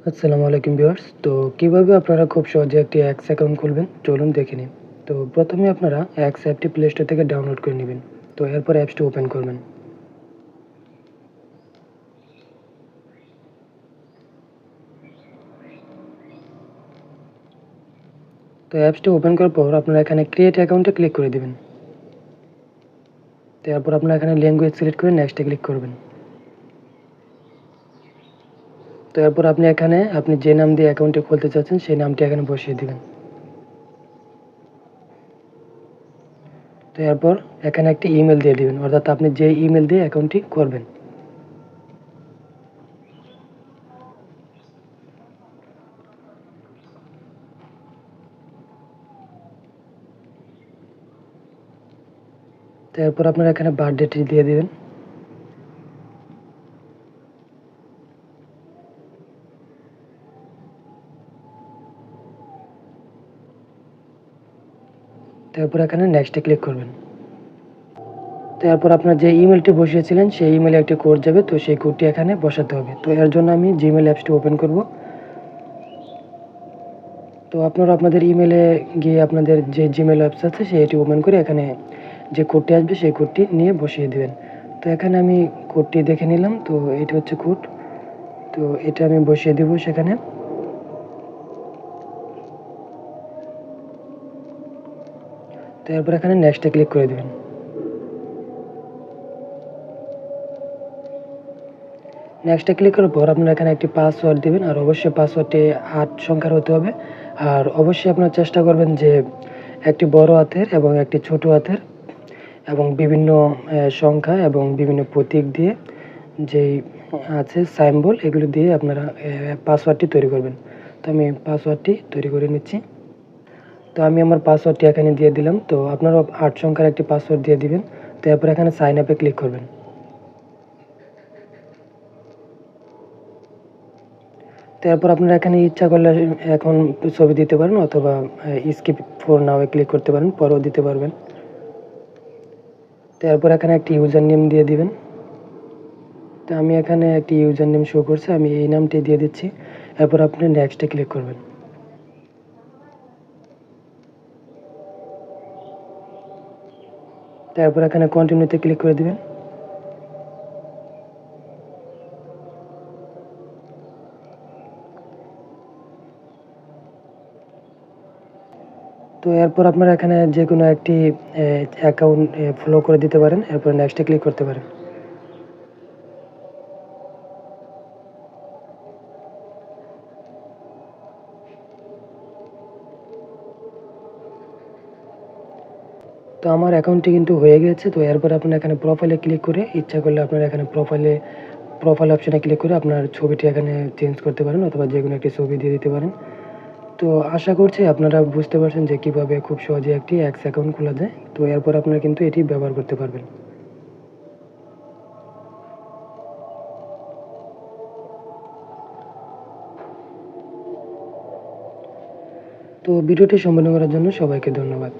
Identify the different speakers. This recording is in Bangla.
Speaker 1: আসসালামু আলাইকুম ভিউয়ার্স। তো কিভাবে আপনারা খুব সহজে একটি এক্স অ্যাকাউন্ট খুলবেন চলুন দেখে নিই। তো প্রথমে আপনারা এক্স অ্যাপটি প্লে স্টোর থেকে ডাউনলোড করে নেবেন। তো এরপর অ্যাপসটি ওপেন করবেন। তো অ্যাপসটি ওপেন করার পর আপনারা এখানে ক্রিয়েট অ্যাকাউন্টে ক্লিক করে দিবেন। তো এরপর আপনারা এখানে ল্যাঙ্গুয়েজ সিলেক্ট করে নেক্সটে ক্লিক করবেন। তো এরপর আপনি যে নাম দিয়ে অ্যাকাউন্টটি খুলতে চাচ্ছেন সেই নামটি এখানে বসিয়ে দিবেন। তো এরপর এখানে একটি ইমেল দিয়ে দিবেন, অর্থাৎ আপনি যে ইমেল দিয়ে অ্যাকাউন্টটি করবেন। তো এরপর আপনারা এখানে বার্থডেটি দিয়ে দিবেন। তারপর এখানে নেক্সটে ক্লিক করবেন। তো এরপর আপনার যে ইমেলটি বসিয়েছিলেন সেই ইমেলে একটি কোড যাবে, তো সেই কোডটি এখানে বসাতে হবে। তো এর জন্য আমি জিমেল অ্যাপসটি ওপেন করব। তো আপনারা আপনাদের ইমেলে গিয়ে আপনাদের যে জিমেল অ্যাপস আছে সেটি ওপেন করে এখানে যে কোডটি আসবে সেই কোডটি নিয়ে বসিয়ে দিবেন। তো এখানে আমি কোডটি দেখে নিলাম, তো এটি হচ্ছে কোড। তো এটা আমি বসিয়ে দিব সেখানে। তো এরপর এখানে নেক্সটে ক্লিক করে দিবেন। নেক্সটে ক্লিক করার পর আপনারা এখানে একটি পাসওয়ার্ড দিবেন, আর অবশ্যই পাসওয়ার্ডটি ৮ সংখ্যার হতে হবে। আর অবশ্যই আপনারা চেষ্টা করবেন যে একটি বড় হাতের এবং একটি ছোট হাতের এবং বিভিন্ন সংখ্যা এবং বিভিন্ন প্রতীক দিয়ে যেই আছে সাইম্বল এগুলো দিয়ে আপনারা পাসওয়ার্ডটি তৈরি করবেন। তো আমি পাসওয়ার্ডটি তৈরি করে নিচ্ছি। তো আমি আমার পাসওয়ার্ডটি এখানে দিয়ে দিলাম। তো আপনারাও ৮ সংখ্যার একটি পাসওয়ার্ড দিয়ে দিবেন। তো এরপর এখানে সাইন আপে ক্লিক করবেন। তো এরপর আপনারা এখানে ইচ্ছা করলে এখন ছবি দিতে পারেন, অথবা skip for now A click করতে পারেন, পরেও দিতে পারবেন। তো এরপর এখানে একটি ইউজার নেম দিয়ে দিবেন। তো আমি এখানে একটি ইউজার নেম শো করছে, আমি এই নামটি দিয়ে দিচ্ছি। এরপর আপনি নেক্সটে ক্লিক করবেন। তারপর এখানে কন্টিনিউতে ক্লিক করে দিবেন। তো এরপর আপনারা এখানে যেকোনো একটি অ্যাকাউন্ট ফলো করে দিতে পারেন, এরপর নেক্সটে ক্লিক করতে পারেন। তো আমার অ্যাকাউন্টটি কিন্তু হয়ে গিয়েছে। তো এরপর আপনারা এখানে প্রোফাইলে ক্লিক করে ইচ্ছা করলে আপনারা এখানে প্রোফাইল অপশনে ক্লিক করে আপনার ছবিটি এখানে চেঞ্জ করতে পারেন, অথবা যেকোনো একটি ছবি দিয়ে দিতে পারেন। তো আশা করছি আপনারা বুঝতে পারছেন যে কিভাবে খুব সহজে একটি এক্স অ্যাকাউন্ট খোলা যায়। তো এরপর আপনারা কিন্তু এটি ব্যবহার করতে পারবেন। তো ভিডিওটি সম্পূর্ণ করার জন্য সবাইকে ধন্যবাদ।